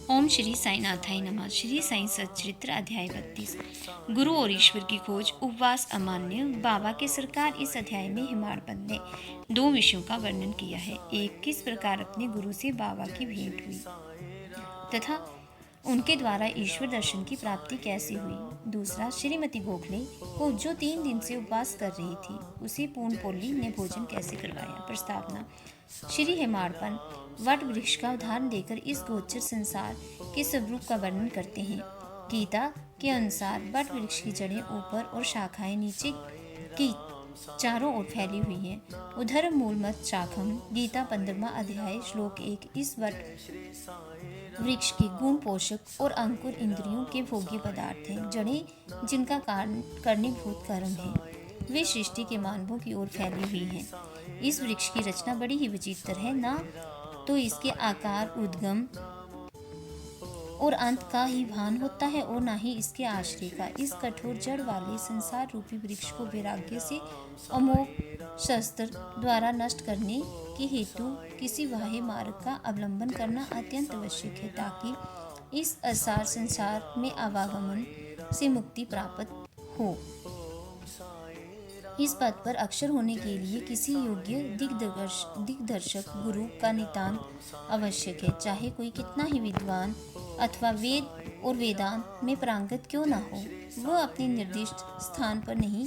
ओम श्री साईनाथाय नमः। श्री साई सच्चरित्र अध्याय 32। गुरु और ईश्वर की खोज, उपवास अमान्य। बाबा के सरकार इस अध्याय में हिमाड़पंत ने दो विषयों का वर्णन किया है। एक, किस प्रकार अपने गुरु से बाबा की भेंट हुई तथा उनके द्वारा ईश्वर दर्शन की प्राप्ति कैसे हुई। दूसरा, श्रीमती गोखले को जो 3 दिन से उपवास कर रही थी उसे पूर्ण पोल्ली ने भोजन कैसे करवाया। प्रस्तावना। श्री हेमाड़पन वट वृक्ष का उदाहरण देकर इस गोचर संसार के स्वरूप का वर्णन करते हैं। गीता के अनुसार वट वृक्ष की जड़ें ऊपर और शाखाएं नीचे की चारों ओर फैली हुई हैं। उधर मूलमत शाखम, गीता 15वां अध्याय श्लोक 1। इस वट वृक्ष के गुण पोषक और अंकुर इंद्रियों के भोग्य पदार्थ हैं। जड़ें जिनका कारणीभूत कर्म है, वे सृष्टि के मानवों की ओर फैली हुई हैं। इस वृक्ष की रचना बड़ी ही विचित्र है। ना तो इसके आकार, उद्गम और अंत का ही भान होता है और ना ही इसके आश्रय का। इस कठोर जड़ वाले संसार रूपी वृक्ष को वैराग्य से अमोघ शस्त्र द्वारा नष्ट करने के हेतु किसी बाह्य मार्ग का अवलंबन करना अत्यंत आवश्यक है, ताकि इस असार संसार में आवागमन से मुक्ति प्राप्त हो। इस पद पर अक्षर होने के लिए किसी योग्य दिग्दर्शक गुरु का नितांत आवश्यक है, चाहे कोई कितना ही विद्वान अथवा वेद और वेदांत में पारंगत क्यों न हो। वह अपने निर्दिष्ट स्थान पर नहीं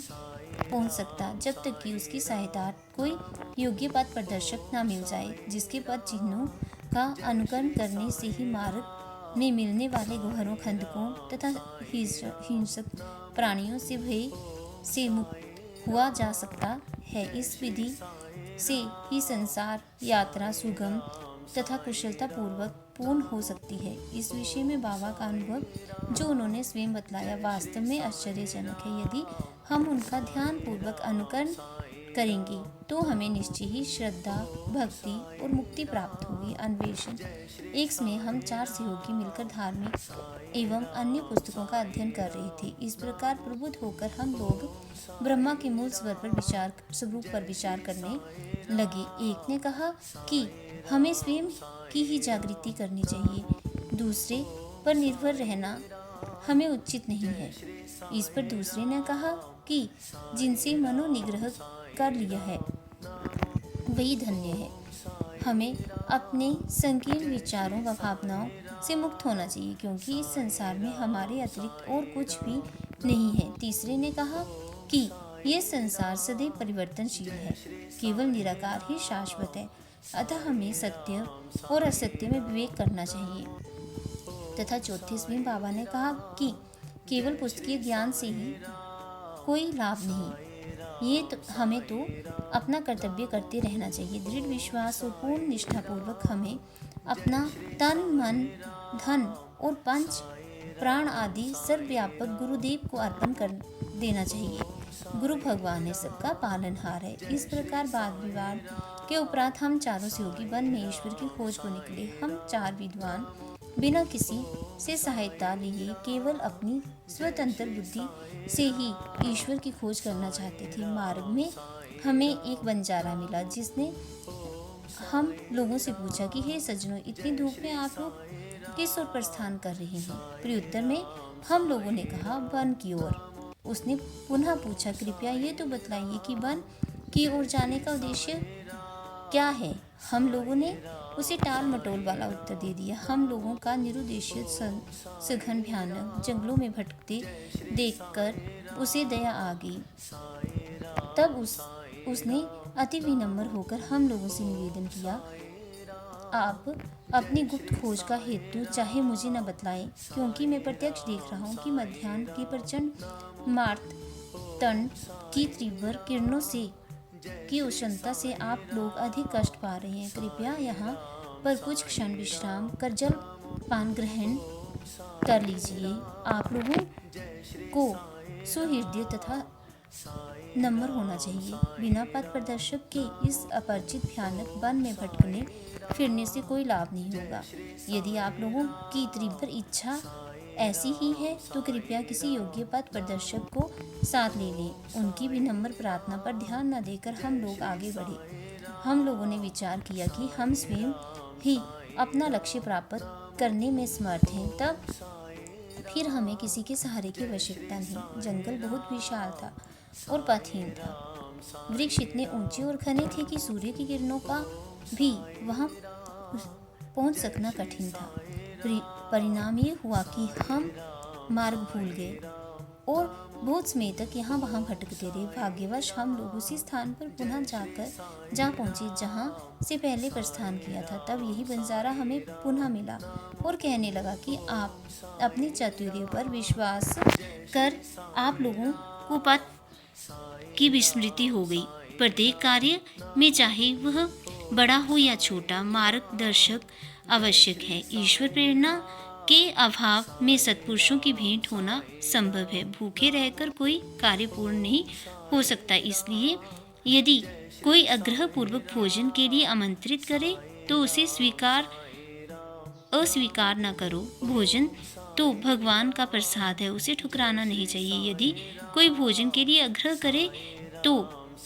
पहुंच सकता जब तक कि उसकी सहायता कोई योग्य पथ प्रदर्शक न मिल जाए, जिसके पद चिन्हों का अनुकरण करने से ही मार्ग में मिलने वाले गहरों, खंदकों तथा हिंसक प्राणियों से भय से मुक्त हुआ जा सकता है। इस विधि से ही संसार यात्रा सुगम तथा कुशलता पूर्वक पूर्ण हो सकती है। इस विषय में बाबा का अनुभव जो उन्होंने स्वयं बतलाया वास्तव में आश्चर्यजनक है। यदि हम उनका ध्यान पूर्वक अनुकरण करेंगे तो हमें निश्चय ही श्रद्धा, भक्ति और मुक्ति प्राप्त होगी। अन्वेषण। एक में हम 4 सहयोगी मिलकर धार्मिक एवं अन्य पुस्तकों का अध्ययन कर रहे थे। इस प्रकार प्रबुद्ध होकर हम लोग ब्रह्मा के मूल स्वरूप पर विचार करने लगे। एक ने कहा कि हमें स्वयं की ही जागृति करनी चाहिए, दूसरे पर निर्भर रहना हमें उचित नहीं है। इस पर दूसरे ने कहा कि जिनसे मनोनिग्रह कर लिया है वही धन्य है। हमें अपने संकीर्ण विचारों व भावनाओं से मुक्त होना चाहिए, क्योंकि इस संसार में हमारे अतिरिक्त और कुछ भी नहीं है। तीसरे ने कहा कि यह संसार सदैव परिवर्तनशील है, केवल निराकार ही शाश्वत है, अतः हमें सत्य और असत्य में विवेक करना चाहिए। तथा चौथे स्वयं बाबा ने कहा कि केवल पुस्तकीय ज्ञान से ही कोई लाभ नहीं, हमें तो अपना कर्तव्य करते रहना चाहिए। दृढ़ विश्वास और पूर्ण निष्ठापूर्वक हमें अपना तन, मन, धन और 5 प्राण आदि सर्वव्यापक गुरुदेव को अर्पण कर देना चाहिए। गुरु भगवान है सबका पालनहार है। इस प्रकार वाद विवाद के उपरांत हम चारों सहयोगी वन में ईश्वर की खोज को निकले। हम 4 विद्वान बिना किसी से सहायता लिए केवल अपनी स्वतंत्र बुद्धि से ही ईश्वर की खोज करना चाहते थे। मार्ग में हमें एक बंजारा मिला, जिसने हम लोगों से पूछा कि हे सज्जनों, इतनी धूप में आप लोग किस ओर प्रस्थान कर रहे हैं। प्रत्युत्तर में हम लोगों ने कहा वन की ओर। उसने पुनः पूछा, कृपया ये तो बतलाइए कि वन की ओर जाने का उद्देश्य क्या है। हम लोगों ने उसे टाल मटोल वाला उत्तर दे दिया। हम लोगों का निरुद्देश्य सघन भयानक जंगलों में भटकते देखकर उसे दया आ गई। तब उसने अति विनम्र होकर हम लोगों से निवेदन किया, आप अपनी गुप्त खोज का हेतु चाहे मुझे न बतलाएं, क्योंकि मैं प्रत्यक्ष देख रहा हूँ कि मध्याह्न की प्रचंड मार्तंड की तीव्र किरणों से की उष्णता से आप लोग अधिक कष्ट पा रहे हैं। कृपया यहाँ पर कुछ क्षण विश्राम कर जल पान ग्रहण कर लीजिए। आप लोगों को सुहृदय तथा नम्र होना चाहिए। बिना पथ प्रदर्शक के इस अपरिचित भयानक वन में भटकने फिरने से कोई लाभ नहीं होगा। यदि आप लोगों की तीव्र इच्छा ऐसी ही है तो कृपया किसी योग्य पथ प्रदर्शक को साथ ले लें। उनकी विनम्र प्रार्थना पर ध्यान न देकर हम लोग आगे बढ़े। हम लोगों ने विचार किया कि हम स्वयं ही अपना लक्ष्य प्राप्त करने में समर्थ हैं, तब फिर हमें किसी के सहारे की आवश्यकता नहीं। जंगल बहुत विशाल था और पथहीन था। वृक्ष इतने ऊंचे और घने थे कि सूर्य की किरणों का भी वहां पहुंच सकना कठिन था। परिणाम ये हुआ कि हम मार्ग भूल गए और बहुत समय तक यहाँ वहाँ भटकते रहे। भाग्यवश हम लोग उसी स्थान पर पुनः जा पहुँचे जहाँ से पहले प्रस्थान किया था। तब यही बंजारा हमें पुनः मिला और कहने लगा कि आप अपनी चातुर्य पर विश्वास कर आप लोगों को पथ की विस्मृति हो गई। प्रत्येक कार्य में, चाहे वह बड़ा हो या छोटा, मार्गदर्शक आवश्यक है। ईश्वर प्रेरणा के अभाव में सत्पुरुषों की भेंट होना संभव है। भूखे रहकर कोई कार्य पूर्ण नहीं हो सकता। इसलिए यदि कोई आग्रह पूर्वक भोजन के लिए आमंत्रित करे तो उसे अस्वीकार न करो। भोजन तो भगवान का प्रसाद है, उसे ठुकराना नहीं चाहिए। यदि कोई भोजन के लिए आग्रह करे तो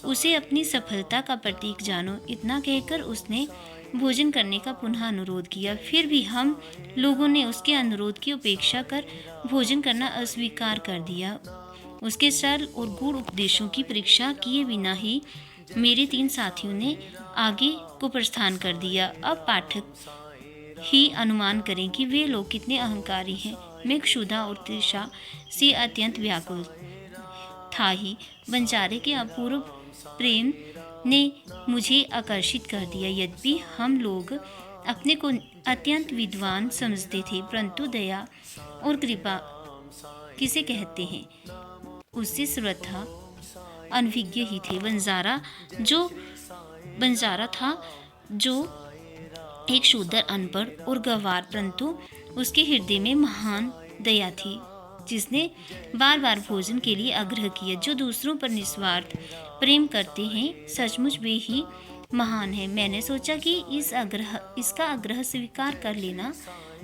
उसे अपनी सफलता का प्रतीक जानो। इतना कहकर उसने भोजन करने का पुनः अनुरोध किया। फिर भी हम लोगों ने उसके अनुरोध की उपेक्षा कर भोजन करना अस्वीकार कर दिया। उसके सरल और गूढ़ उपदेशों की परीक्षा किए बिना ही मेरे 3 साथियों ने आगे को प्रस्थान कर दिया। अब पाठक ही अनुमान करें कि वे लोग कितने अहंकारी हैं। मैं क्षुधा और तृषा से अत्यंत व्याकुल था ही बंजारे के अपूर्व प्रेम ने मुझे आकर्षित कर दिया। यद्यपि हम लोग अपने को अत्यंत विद्वान समझते थे, परंतु दया और कृपा किसे कहते हैं, उससे सर्वथा अनभिज्ञ ही थे। बंजारा था जो एक शूद्र, अनपढ़ और गंवार, परंतु उसके हृदय में महान दया थी, जिसने बार बार भोजन के लिए आग्रह किया। जो दूसरों पर निस्वार्थ प्रेम करते हैं, सचमुच वे ही महान है। मैंने सोचा कि इसका आग्रह स्वीकार कर लेना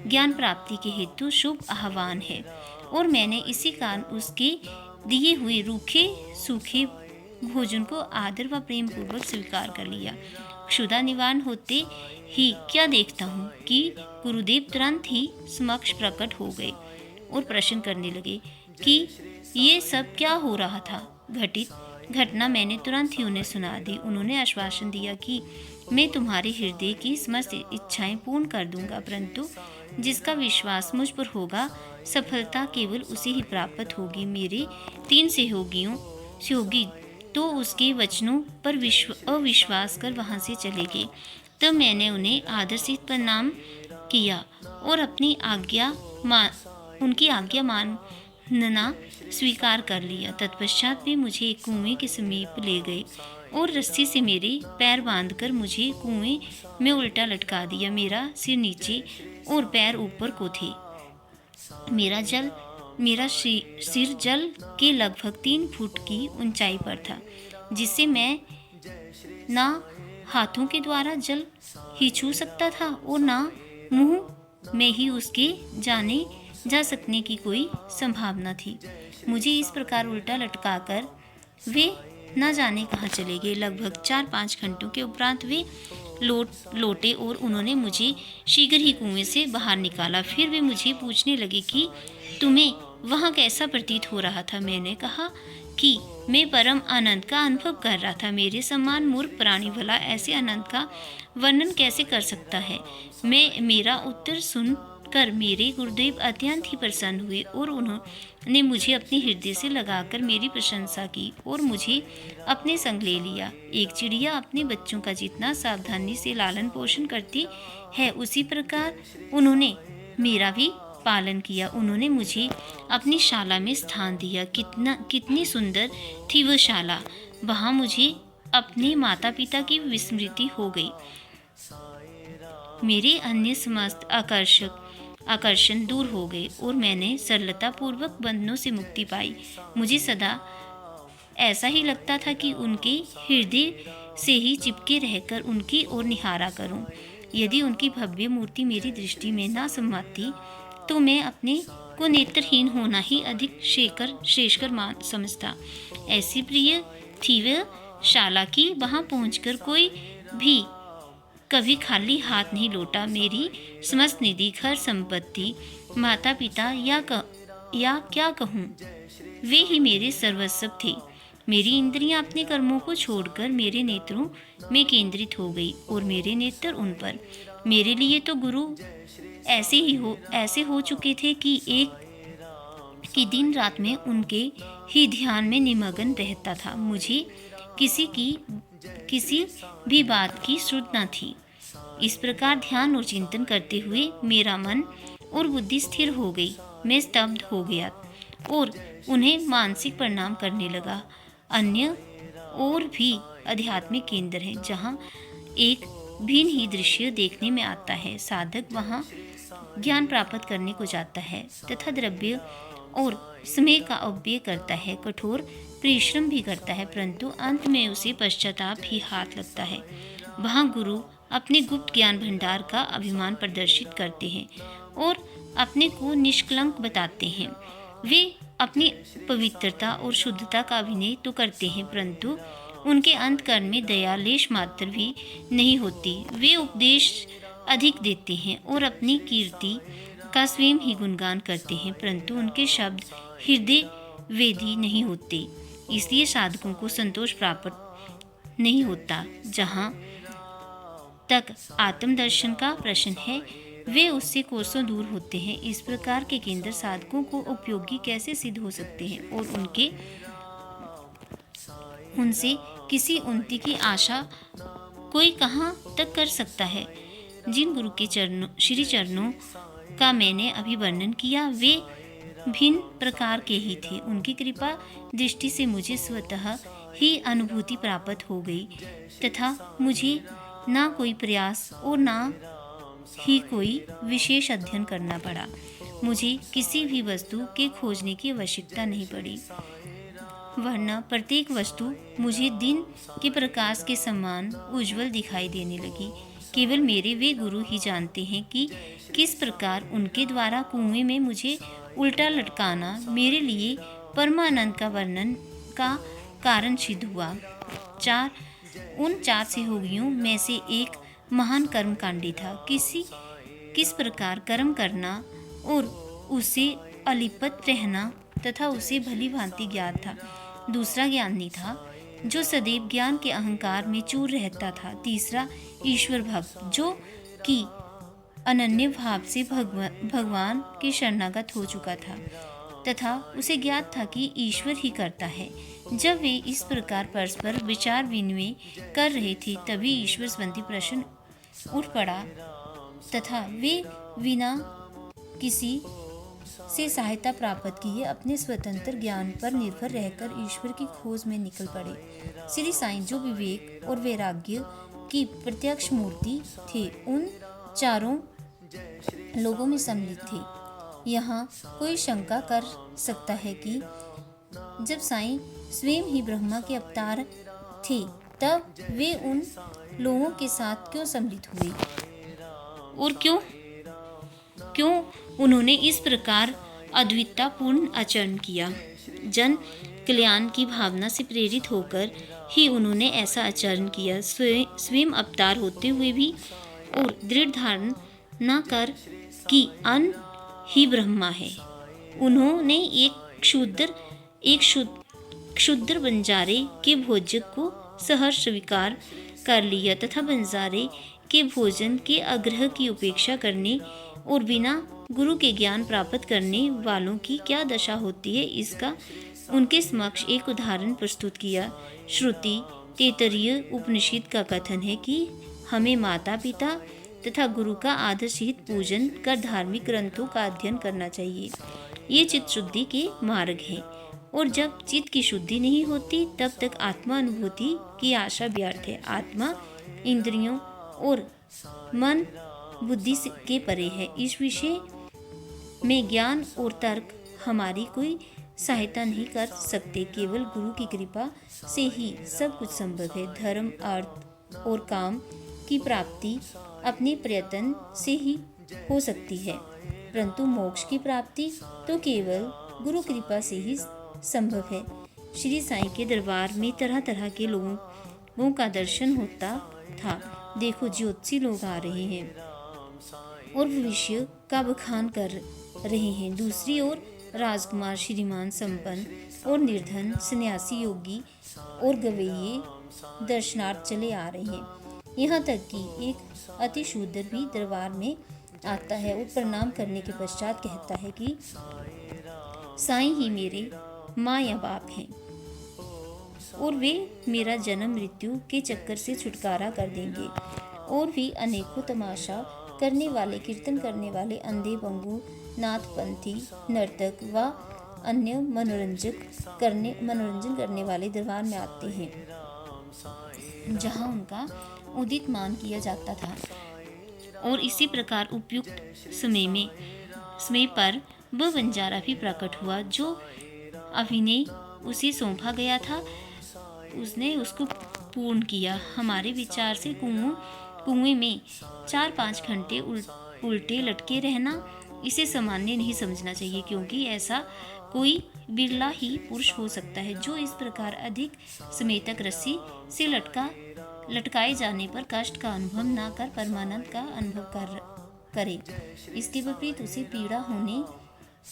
ज्ञान प्राप्ति के हेतु शुभ आह्वान है, और मैंने इसी कारण उसके दिए हुए रूखे सूखे भोजन को आदर व प्रेम पूर्वक स्वीकार कर लिया। क्षुधा निवारण होते ही क्या देखता हूँ कि गुरुदेव तुरंत ही समक्ष प्रकट हो गए और प्रश्न करने लगे कि ये सब क्या हो रहा था। घटना मैंने तुरंत ही उन्हें सुना दी। उन्होंने आश्वासन दिया कि मैं तुम्हारे हृदय की समस्त इच्छाएं पूर्ण कर दूंगा, परंतु जिसका विश्वास मुझ पर होगा, सफलता केवल उसे ही प्राप्त होगी। मेरे 3 सहयोगी तो उसके वचनों पर अविश्वास कर वहां से चले गए। तब मैंने उन्हें आदर से प्रणाम किया और उनकी आज्ञा मानना स्वीकार कर लिया। तत्पश्चात वे मुझे एक कुएं के समीप ले गए और रस्सी से मेरे पैर बांधकर मुझे कुएं में उल्टा लटका दिया। मेरा सिर नीचे और पैर ऊपर को थे। मेरा सिर जल के लगभग 3 फुट की ऊंचाई पर था, जिससे मैं ना हाथों के द्वारा जल ही छू सकता था और ना मुंह में ही उसके जा सकने की कोई संभावना थी। मुझे इस प्रकार उल्टा लटकाकर वे न जाने कहाँ चले गए। लगभग 4-5 घंटों के उपरांत वे लौटे और उन्होंने मुझे शीघ्र ही कुएं से बाहर निकाला। फिर वे मुझे पूछने लगे कि तुम्हें वहाँ कैसा प्रतीत हो रहा था। मैंने कहा कि मैं परम आनंद का अनुभव कर रहा था। मेरे समान मूर्ख प्राणी भला ऐसे आनंद का वर्णन कैसे कर सकता है। मेरा उत्तर सुनकर मेरे गुरुदेव अत्यंत ही प्रसन्न हुए और उन्होंने मुझे अपने हृदय से लगाकर मेरी प्रशंसा की और मुझे अपने संग ले लिया। एक चिड़िया अपने बच्चों का जितना सावधानी से लालन पोषण करती है, उसी प्रकार उन्होंने मेरा भी पालन किया। उन्होंने मुझे अपनी शाला में स्थान दिया। कितनी सुंदर थी वह शाला। वहाँ मुझे अपने माता पिता की विस्मृति हो गई। मेरे अन्य समस्त आकर्षण दूर हो गए और मैंने सरलता पूर्वक बंधनों से मुक्ति पाई। मुझे सदा ऐसा ही लगता था कि उनके हृदय से ही चिपके रहकर उनकी ओर निहारा करूं। यदि उनकी भव्य मूर्ति मेरी दृष्टि में ना समाती तो मैं अपने को नेत्रहीन होना ही अधिक श्रेयस्कर समझता। ऐसी प्रिय थी वह शाला की वहाँ पहुंचकर कोई भी कभी खाली हाथ नहीं लौटा। मेरी समस्त निधि, घर संपत्ति, माता पिता या क्या कहूँ, वे ही मेरे सर्वस्व थे। मेरी इंद्रियां अपने कर्मों को छोड़कर मेरे नेत्रों में केंद्रित हो गई और मेरे नेत्र उन पर। मेरे लिए तो गुरु ऐसे हो चुके थे कि दिन रात में उनके ही ध्यान में निमग्न रहता था। मुझे किसी भी बात की सुध न थी। इस प्रकार ध्यान और चिंतन करते हुए मेरा मन और बुद्धि स्थिर हो गई। मैं स्तब्ध हो गया और उन्हें मानसिक प्रणाम करने लगा। अन्य और भी आध्यात्मिक केंद्र हैं जहाँ एक भिन्न ही दृश्य देखने में आता है। साधक वहाँ ज्ञान प्राप्त करने को जाता है तथा द्रव्य और समय का अपव्यय करता है, कठोर परिश्रम भी करता है, परंतु अंत में उसे पश्चाताप ही हाथ लगता है। वहाँ गुरु अपने गुप्त ज्ञान भंडार का अभिमान प्रदर्शित करते हैं और अपने को निष्कलंक बताते हैं। वे अपनी पवित्रता और शुद्धता का अभिनय तो करते हैं, परंतु उनके अंतकरण में दया लेश मात्र भी नहीं होती। वे उपदेश अधिक देते हैं और अपनी कीर्ति का स्वयं ही गुणगान करते हैं, परंतु उनके शब्द हृदय वेदी नहीं होते। इसलिए साधकों को संतोष प्राप्त नहीं होता। जहाँ तक आत्मदर्शन का प्रश्न है, वे उससे कोसों दूर होते हैं। इस प्रकार के केंद्र साधकों को उपयोगी कैसे सिद्ध हो सकते हैं और उनसे किसी उन्नति की आशा कोई कहाँ तक कर सकता है। जिन गुरु के श्री चरणों का मैंने अभी वर्णन किया, वे भिन्न प्रकार के ही थे। उनकी कृपा दृष्टि से मुझे स्वतः ही अनुभूति प्राप्त हो गई तथा मुझे ना कोई प्रयास और ना ही कोई विशेष अध्ययन करना पड़ा। मुझे किसी भी वस्तु के खोजने की आवश्यकता नहीं पड़ी, वरना प्रत्येक वस्तु मुझे दिन के प्रकाश के समान उज्जवल दिखाई देने लगी। केवल मेरे वे गुरु ही जानते हैं कि किस प्रकार उनके द्वारा कुएं में मुझे उल्टा लटकाना मेरे लिए परमानंद का वर्णन का कारण सिद्ध हुआ। उन 4 सहयोगियों में से एक महान कर्मकांडी था। किस प्रकार कर्म करना और उसे अलिप्त रहना तथा उसे भली भांति ज्ञात था। दूसरा ज्ञानी था जो सदैव ज्ञान के अहंकार में चूर रहता था। तीसरा ईश्वर भक्त जो कि अनन्य भाव से भगवान के शरणागत हो चुका था तथा उसे ज्ञात था कि ईश्वर ही करता है। जब वे इस प्रकार परस्पर विचार विनिमय कर रहे थे, तभी ईश्वर संबंधी प्रश्न उठ पड़ा तथा वे बिना किसी से सहायता प्राप्त किए अपने स्वतंत्र ज्ञान पर निर्भर रहकर ईश्वर की खोज में निकल पड़े। श्री साईं जो विवेक और वैराग्य की प्रत्यक्ष मूर्ति थे, उन चारों लोगों में सम्मिलित थे। यहाँ कोई शंका कर सकता है कि जब साईं स्वयं ही ब्रह्मा के अवतार थे, तब वे उन लोगों के साथ क्यों सम्मिलित हुए और क्यों उन्होंने इस प्रकार अद्वितापूर्ण आचरण किया। जन कल्याण की भावना से प्रेरित होकर ही उन्होंने ऐसा आचरण किया। स्वयं अवतार होते हुए भी और दृढ़ धारणा कर कि अन्न ही ब्रह्मा है, उन्होंने एक क्षुद्र बंजारे के भोजन को सहर्ष स्वीकार कर लिया तथा बंजारे के भोजन के आग्रह की उपेक्षा करने और बिना गुरु के ज्ञान प्राप्त करने वालों की क्या दशा होती है, इसका उनके समक्ष एक उदाहरण प्रस्तुत किया। श्रुति तैत्तिरीय उपनिषद का कथन है कि हमें माता पिता तथा गुरु का आदर सहित पूजन कर धार्मिक ग्रंथों का अध्ययन करना चाहिए। ये चित्त शुद्धि के मार्ग है और जब चित्त की शुद्धि नहीं होती तब तक आत्मा अनुभूति की आशा व्यर्थ है। आत्मा इंद्रियों और मन बुद्धि के परे है। इस विषय में ज्ञान और तर्क हमारी कोई सहायता नहीं कर सकते। केवल गुरु की कृपा से ही सब कुछ संभव है। धर्म, अर्थ और काम की प्राप्ति अपने प्रयत्न से ही हो सकती है, परंतु मोक्ष की प्राप्ति तो केवल गुरु कृपा से ही संभव है। श्री साईं के दरबार में तरह तरह के लोगों का दर्शन होता था। देखो ज्योतिषी लोग आ रहे हैं और भविष्य का बखान कर रहे हैं। दूसरी ओर राजकुमार, श्रीमान, संपन्न और निर्धन, सन्यासी, योगी और गवैये दर्शनार्थ चले आ रहे हैं। यहाँ तक कि एक अति शूद्र भी दरबार में आता है और प्रणाम करने के पश्चात कहता है कि साईं ही मेरे माँ या बाप हैं और वे मेरा जन्म मृत्यु के चक्कर से छुटकारा कर देंगे। और भी अनेकों तमाशा करने वाले, कीर्तन करने वाले, अंधे, बंगू, नाथपंथी, नर्तक व अन्य मनोरंजन करने वाले दरबार में आते हैं, जहां उनका उदित मान किया जाता था। और इसी प्रकार उपयुक्त समय पर वह बंजारा भी प्रकट हुआ जो अभिनय उसे सौंपा गया था। उसने उसको पूर्ण किया। हमारे विचार से कुएं में 4-5 घंटे उल्टे लटके रहना, इसे सामान्य नहीं समझना चाहिए, क्योंकि ऐसा कोई बिरला ही पुरुष हो सकता है जो इस प्रकार अधिक समय तक रस्सी से लटकाए जाने पर कष्ट का अनुभव न कर परमानंद का अनुभव करे। इसके विपरीत उसे पीड़ा होने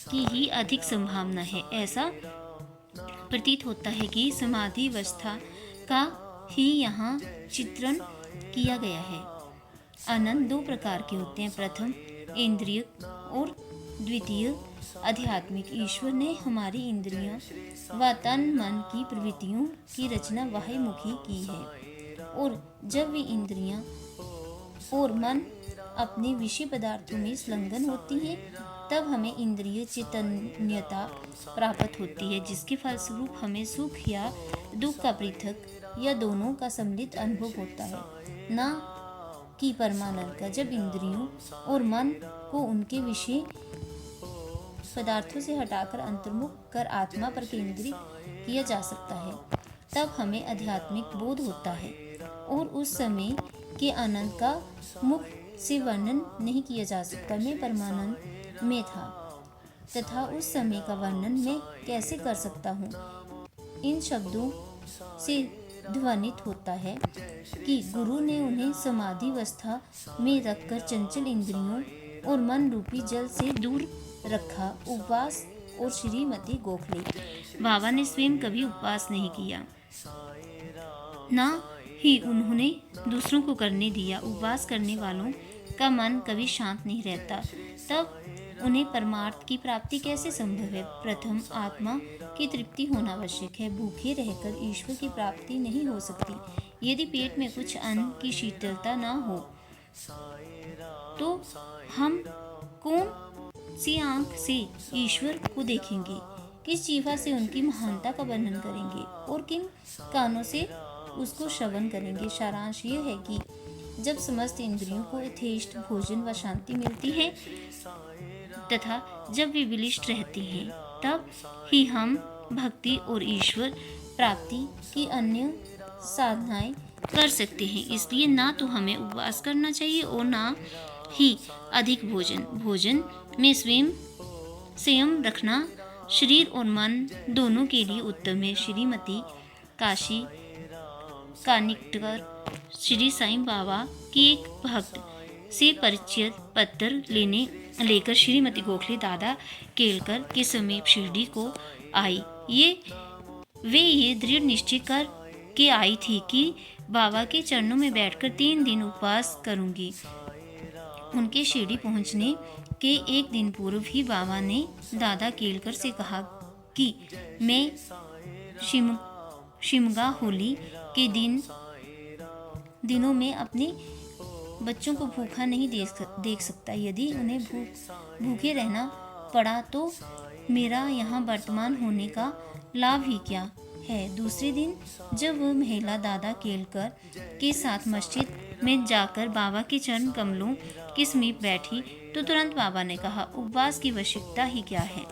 की ही अधिक संभावना है। ऐसा प्रतीत होता है कि समाधि अवस्था का ही यहाँ चित्रण किया गया है। आनंद 2 प्रकार के होते हैं, प्रथम इंद्रिय और द्वितीय आध्यात्मिक। ईश्वर ने हमारी इंद्रियों व तन मन की प्रवृत्तियों की रचना बाह्यमुखी की है, और जब वे इंद्रियां और मन अपने विषय पदार्थों में संलग्न होती हैं, तब हमें इंद्रिय चैतन्यता प्राप्त होती है, जिसके फलस्वरूप हमें सुख या दुख का पृथक या दोनों का सम्मिलित अनुभव होता है, न कि परमानंद का। जब इंद्रियों और मन को उनके विषय पदार्थों से हटाकर अंतर्मुख कर आत्मा पर केंद्रित किया जा सकता है, तब हमें आध्यात्मिक बोध होता है, और उस समय के आनंद का मुख से वर्णन नहीं किया जा सकता। मैं परमानंद में था तथा उस समय का वर्णन मैं कैसे कर सकता हूँ। इन शब्दों से ध्वनित होता है कि गुरु ने उन्हें समाधि अवस्था में रखकर चंचल इंद्रियों और मन रूपी जल से दूर रखा। उपवास और श्रीमती गोखले बाबा ने स्वयं कभी उपवास नहीं किया, ना ही उन्होंने दूसरों को करने दिया। उपवास करने वालों का मन कभी शांत नहीं रहता, तब उन्हें परमार्थ की प्राप्ति कैसे संभव है। प्रथम आत्मा की तृप्ति होना आवश्यक है। भूखे रहकर ईश्वर की प्राप्ति नहीं हो सकती। यदि पेट में कुछ अन्न की शीतलता न हो तो हम कौन सी आंख से ईश्वर को देखेंगे, किस जीवा से उनकी महानता का वर्णन करेंगे और किन कानों से उसको श्रवण करेंगे। सारांश यह है कि जब समस्त इंद्रियों को यथेष्ट भोजन व शांति मिलती है तथा जब वे विलिष्ट रहती हैं, तब ही हम भक्ति और ईश्वर प्राप्ति की अन्य साधनाएं कर सकते हैं। इसलिए ना तो हमें उपवास करना चाहिए और ना ही अधिक भोजन में संयम रखना शरीर और मन दोनों के लिए उत्तम है। श्रीमती काशी कानिकटर श्री साईं बाबा की एक भक्त से परिचय पत्र लेकर श्रीमती गोखले दादा केलकर के समीप शिरडी को आई। वे ये दृढ़ निश्चय कर के आई थी कि बाबा के चरणों में बैठकर 3 दिन उपवास करूंगी। उनके शिरडी पहुंचने के एक दिन पूर्व ही बाबा ने दादा केलकर से कहा कि मैं शिमगा होली के दिनों में अपने बच्चों को भूखा नहीं देख सकता। यदि उन्हें भूखे रहना पड़ा तो मेरा यहाँ वर्तमान होने का लाभ ही क्या है। दूसरे दिन जब वह महिला दादा केलकर के साथ मस्जिद में जाकर बाबा के चरण कमलों के समीप बैठी तो तुरंत बाबा ने कहा, उपवास की आवश्यकता ही क्या है।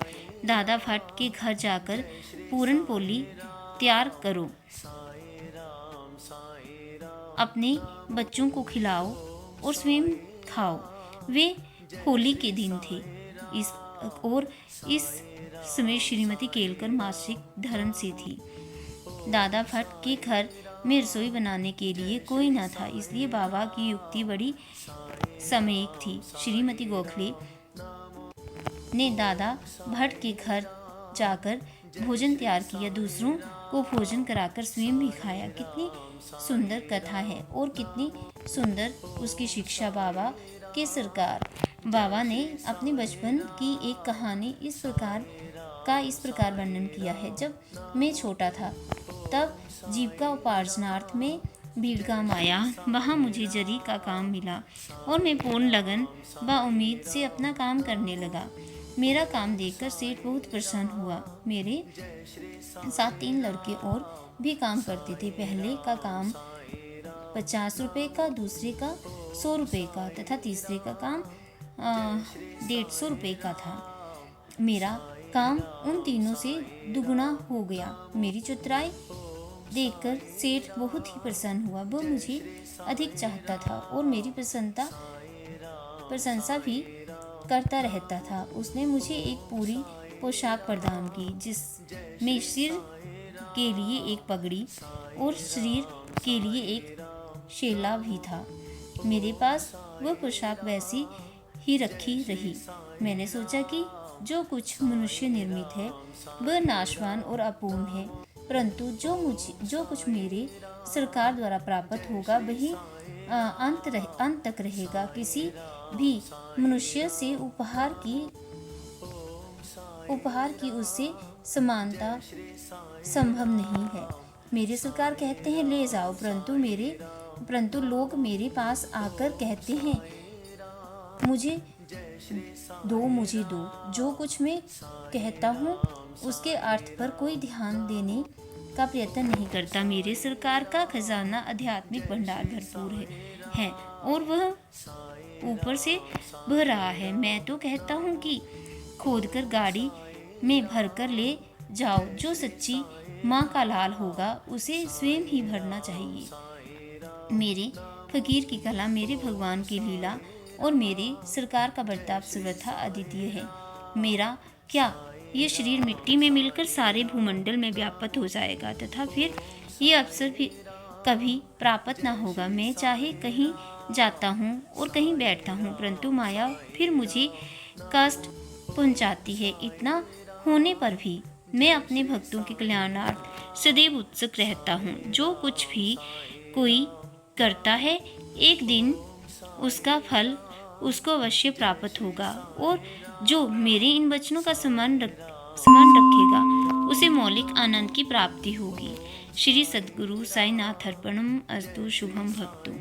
दादा भट्ट के घर जाकर पूरन पोली तैयार करो, अपने बच्चों को खिलाओ और स्वयं खाओ। वे होली के दिन थे। इस समय श्रीमती केलकर मासिक धर्म से थी। दादा भट्ट के घर में रसोई बनाने के लिए कोई न था, इसलिए बाबा की युक्ति बड़ी सामयिक थी। श्रीमती गोखले ने दादा भट्ट के घर जाकर भोजन तैयार किया, दूसरों को भोजन कराकर स्वयं भी खाया। कितनी सुंदर कथा है और कितनी सुंदर उसकी शिक्षा। बाबा के सरकार बाबा ने अपने बचपन की एक कहानी इस प्रकार वर्णन किया है। जब मैं छोटा था तब जीविका उपार्जनार्थ में भीड़गाम आया। वहाँ मुझे जरी का काम मिला और मैं पूर्ण लगन व उम्मीद से अपना काम करने लगा। मेरा काम देखकर सेठ बहुत प्रसन्न हुआ। मेरे साथ 3 लड़के और भी काम करते थे। पहले का काम 50 रुपये का, दूसरे का 100 रुपये का तथा तीसरे का काम 150 रुपये का था। मेरा काम उन तीनों से दुगुना हो गया। मेरी चतुराई देखकर सेठ बहुत ही प्रसन्न हुआ। वह मुझे अधिक चाहता था और मेरी प्रशंसा भी करता रहता था। उसने मुझे एक पूरी पोशाक प्रदान की, जिसमें सिर के लिए एक पगड़ी और शरीर के लिए एक शेला भी था। मेरे पास वह पोशाक वैसी ही रखी रही। मैंने सोचा कि जो कुछ मनुष्य निर्मित है वह नाशवान और अपूर्ण है, परंतु जो कुछ मेरे सरकार द्वारा प्राप्त होगा वही अंत तक रहेगा। किसी भी मनुष्य से उपहार की उससे समानता संभव नहीं है। मेरे सरकार कहते हैं ले जाओ, परंतु लोग मेरे पास आकर कहते हैं मुझे दो। जो कुछ मैं कहता हूँ उसके अर्थ पर कोई ध्यान देने का प्रयत्न नहीं करता। मेरे सरकार का खजाना आध्यात्मिक भंडार भरपूर है और वह ऊपर से बह रहा है। मैं तो कहता हूँ कि खोदकर गाड़ी में भरकर ले जाओ। जो सच्ची माँ का लाल होगा उसे स्वयं ही भरना चाहिए। मेरे फकीर की कला, मेरे भगवान की लीला और मेरे सरकार का बर्ताव सर्वथा अद्वितीय है। मेरा क्या यह शरीर मिट्टी में मिलकर सारे भूमंडल में व्याप्त हो जाएगा तथा फिर यह अवसर भी कभी प्राप्त न होगा। मैं चाहे कहीं जाता हूँ और कहीं बैठता हूँ, परंतु माया फिर मुझे कष्ट पहुँचाती है। इतना होने पर भी मैं अपने भक्तों के कल्याणार्थ सदैव उत्सुक रहता हूँ। जो कुछ भी कोई करता है एक दिन उसका फल उसको अवश्य प्राप्त होगा, और जो मेरे इन वचनों का सम्मान रखेगा उसे मौलिक आनंद की प्राप्ति होगी। श्री सद्गुरु साईनाथ अर्पणम अस्तु। शुभम भक्तु।